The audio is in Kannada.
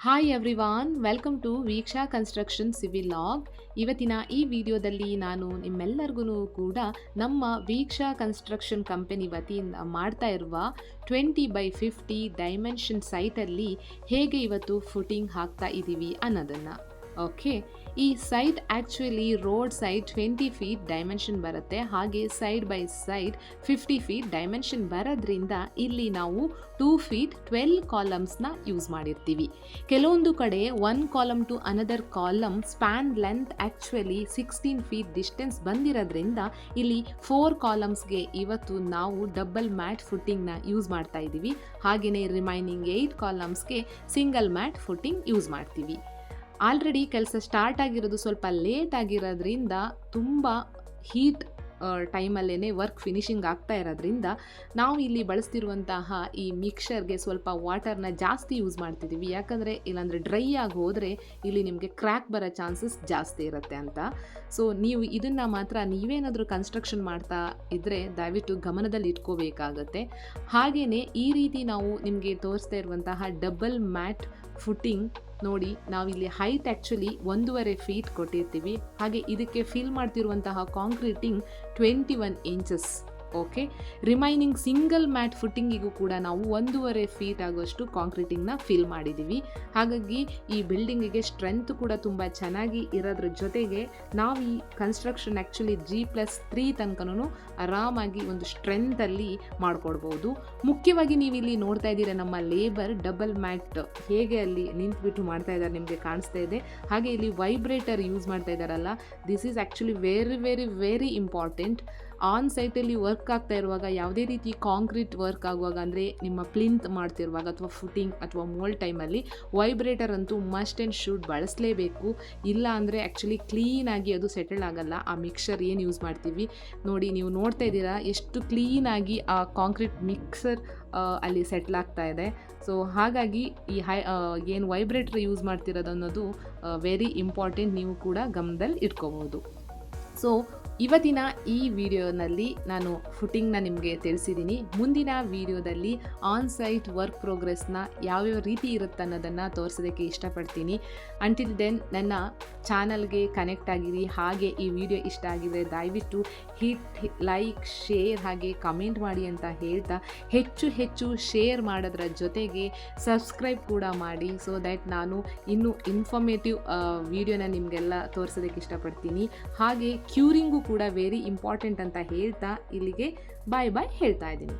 Hi everyone, welcome to Veeksha construction civil log. ಇವತ್ತಿನ ಈ ವಿಡಿಯೋದಲ್ಲಿ ನಾನು ನಿಮ್ಮೆಲ್ಲರಿಗೂ ಕೂಡ ನಮ್ಮ ವೀಕ್ಷಾ ಕನ್ಸ್ಟ್ರಕ್ಷನ್ ಕಂಪನಿ ವತಿಯಿಂದ ಮಾಡ್ತಾ ಇರುವ 20x50 ಡೈಮೆನ್ಷನ್ ಸೈಟಲ್ಲಿ ಹೇಗೆ ಇವತ್ತು ಫುಟಿಂಗ್ ಹಾಕ್ತಾ ಇದ್ದೀವಿ ಅನ್ನೋದನ್ನು. ಓಕೆ, ಈ site actually road side 20 feet dimension ಬರುತ್ತೆ, ಹಾಗೆ side by side 50 feet dimension ಬರೋದ್ರಿಂದ ಇಲ್ಲಿ ನಾವು 2 ಫೀಟ್ 12 ಕಾಲಮ್ಸ್ನ ಯೂಸ್ ಮಾಡಿರ್ತೀವಿ. ಕೆಲವೊಂದು ಕಡೆ 1 column to another column span length actually 16 feet distance ಬಂದಿರೋದ್ರಿಂದ ಇಲ್ಲಿ 4 ಕಾಲಮ್ಸ್ಗೆ ಇವತ್ತು ನಾವು ಡಬಲ್ ಮ್ಯಾಟ್ ಫುಟ್ಟಿಂಗ್ನ ಯೂಸ್ ಮಾಡ್ತಾ ಇದ್ದೀವಿ. ಹಾಗೆಯೇ remaining 8 ಕಾಲಮ್ಸ್ಗೆ single mat footing use ಮಾಡ್ತೀವಿ. ಆಲ್ರೆಡಿ ಕೆಲಸ ಸ್ಟಾರ್ಟ್ ಆಗಿರೋದು ಸ್ವಲ್ಪ ಲೇಟ್ ಆಗಿರೋದ್ರಿಂದ ತುಂಬ ಹೀಟ್ ಟೈಮಲ್ಲೇ ವರ್ಕ್ ಫಿನಿಶಿಂಗ್ ಆಗ್ತಾ ಇರೋದ್ರಿಂದ ನಾವು ಇಲ್ಲಿ ಬಳಸ್ತಿರುವಂತಹ ಈ ಮಿಕ್ಸರ್ಗೆ ಸ್ವಲ್ಪ ವಾಟರ್ನ ಜಾಸ್ತಿ ಯೂಸ್ ಮಾಡ್ತಿದ್ದೀವಿ. ಯಾಕಂದರೆ ಇಲ್ಲಾಂದರೆ ಡ್ರೈ ಆಗಿ ಹೋದರೆ ಇಲ್ಲಿ ನಿಮಗೆ ಕ್ರ್ಯಾಕ್ ಬರೋ ಚಾನ್ಸಸ್ ಜಾಸ್ತಿ ಇರುತ್ತೆ ಅಂತ. ಸೊ ನೀವು ಇದನ್ನು ಮಾತ್ರ ನೀವೇನಾದರೂ ಕನ್ಸ್ಟ್ರಕ್ಷನ್ ಮಾಡ್ತಾ ಇದ್ದರೆ ದಯವಿಟ್ಟು ಗಮನದಲ್ಲಿ ಇಟ್ಕೋಬೇಕಾಗತ್ತೆ. ಹಾಗೆಯೇ ಈ ರೀತಿ ನಾವು ನಿಮಗೆ ತೋರಿಸ್ತಾ ಇರುವಂತಹ ಡಬಲ್ ಮ್ಯಾಟ್ ಫುಟ್ಟಿಂಗ್ ನೋಡಿ, ನಾವಿಲ್ಲಿ ಹೈಟ್ ಆ್ಯಕ್ಚುಲಿ 1.5 ಫೀಟ್ ಕೊಟ್ಟಿರ್ತೀವಿ. ಹಾಗೆ ಇದಕ್ಕೆ ಫಿಲ್ ಮಾಡ್ತಿರುವಂತಹ concreting 21 inches. Okay, remaining single mat ಫುಟ್ಟಿಂಗಿಗೂ ಕೂಡ ನಾವು 1.5 ಫೀಟ್ ಆಗೋಷ್ಟು ಕಾಂಕ್ರೀಟಿಂಗ್ನ ಫಿಲ್ ಮಾಡಿದ್ದೀವಿ. ಹಾಗಾಗಿ ಈ ಬಿಲ್ಡಿಂಗಿಗೆ ಸ್ಟ್ರೆಂತ್ ಕೂಡ ತುಂಬ ಚೆನ್ನಾಗಿ ಇರೋದ್ರ ಜೊತೆಗೆ ನಾವು ಈ ಕನ್ಸ್ಟ್ರಕ್ಷನ್ ಆ್ಯಕ್ಚುಲಿ G+3 ತನಕನೂ ಆರಾಮಾಗಿ ಒಂದು ಸ್ಟ್ರೆಂತಲ್ಲಿ ಮಾಡಿಕೊಡ್ಬೋದು. ಮುಖ್ಯವಾಗಿ ನೀವು ಇಲ್ಲಿ ನೋಡ್ತಾ ಇದ್ದೀರಾ ನಮ್ಮ ಲೇಬರ್ ಡಬಲ್ ಮ್ಯಾಟ್ ಹೇಗೆ ಅಲ್ಲಿ ನಿಂತ್ಬಿಟ್ಟು ಮಾಡ್ತಾ ಇದ್ದಾರೆ, ನಿಮಗೆ ಕಾಣಿಸ್ತಾ ಇದೆ. ಹಾಗೆ ಇಲ್ಲಿ ವೈಬ್ರೇಟರ್ ಯೂಸ್ ಮಾಡ್ತಾ ಇದ್ದಾರಲ್ಲ, this is actually very very very important. On ಸೈಟಲ್ಲಿ ವರ್ಕ್ ಆಗ್ತಾ ಇರುವಾಗ ಯಾವುದೇ ರೀತಿ ಕಾಂಕ್ರೀಟ್ ವರ್ಕ್ ಆಗುವಾಗ, ಅಂದರೆ ನಿಮ್ಮ ಪ್ಲಿಂತ್ ಮಾಡ್ತಿರುವಾಗ ಅಥವಾ ಫುಟಿಂಗ್ ಅಥವಾ ಮೋಲ್ಡ್ ಟೈಮಲ್ಲಿ ವೈಬ್ರೇಟರ್ ಅಂತೂ ಮಸ್ಟ್ ಆ್ಯಂಡ್ ಶುಡ್ ಬಳಸಲೇಬೇಕು. ಇಲ್ಲ ಅಂದರೆ ಆ್ಯಕ್ಚುಲಿ ಕ್ಲೀನಾಗಿ ಅದು ಸೆಟಲ್ ಆಗಲ್ಲ. ಆ ಮಿಕ್ಸರ್ ಏನು ಯೂಸ್ ಮಾಡ್ತೀವಿ ನೋಡಿ, ನೀವು ನೋಡ್ತಾ ಇದ್ದೀರಾ ಎಷ್ಟು ಕ್ಲೀನಾಗಿ ಆ ಕಾಂಕ್ರೀಟ್ ಮಿಕ್ಸರ್ ಅಲ್ಲಿ ಸೆಟ್ಲ್ ಆಗ್ತಾ ಇದೆ. ಸೊ ಹಾಗಾಗಿ ಈ ಏನು ವೈಬ್ರೇಟರ್ ಯೂಸ್ ಮಾಡ್ತಿರೋದು ಅನ್ನೋದು ವೆರಿ ಇಂಪಾರ್ಟೆಂಟ್, ನೀವು ಕೂಡ ಗಮನದಲ್ಲಿ ಇಟ್ಕೋಬೋದು. ಸೊ ಇವತ್ತಿನ ಈ ವಿಡಿಯೋನಲ್ಲಿ ನಾನು ಫುಟಿಂಗ್ನ ನಿಮಗೆ ತಿಳಿಸಿದ್ದೀನಿ. ಮುಂದಿನ ವಿಡಿಯೋದಲ್ಲಿ ಆನ್ ಸೈಟ್ ವರ್ಕ್ ಪ್ರೋಗ್ರೆಸ್ನ ಯಾವ್ಯಾವ ರೀತಿ ಇರುತ್ತೆ ಅನ್ನೋದನ್ನು ತೋರಿಸೋದಕ್ಕೆ ಇಷ್ಟಪಡ್ತೀನಿ. ಅಂಟಿಲ್ ದೆನ್ ನನ್ನ ಚಾನಲ್ಗೆ ಕನೆಕ್ಟ್ ಆಗಿರಿ. ಹಾಗೆ ಈ ವಿಡಿಯೋ ಇಷ್ಟ ಆಗಿದರೆ ದಯವಿಟ್ಟು ಹಿಟ್ ಲೈಕ್, ಶೇರ್ ಹಾಗೆ ಕಮೆಂಟ್ ಮಾಡಿ ಅಂತ ಹೇಳ್ತಾ, ಹೆಚ್ಚು ಶೇರ್ ಮಾಡೋದ್ರ ಜೊತೆಗೆ ಸಬ್ಸ್ಕ್ರೈಬ್ ಕೂಡ ಮಾಡಿ, ಸೊ ದ್ಯಾಟ್ ನಾನು ಇನ್ನೂ ಇನ್ಫಾರ್ಮೇಟಿವ್ ವಿಡಿಯೋನ ನಿಮಗೆಲ್ಲ ತೋರಿಸೋದಕ್ಕೆ ಇಷ್ಟಪಡ್ತೀನಿ. ಹಾಗೆ ಕ್ಯೂರಿಂಗು ಕೂಡ ವೆರಿ ಇಂಪಾರ್ಟೆಂಟ್ ಅಂತ ಹೇಳ್ತಾ ಇಲ್ಲಿಗೆ ಬಾಯ್ ಹೇಳ್ತಾ ಇದ್ದೀನಿ.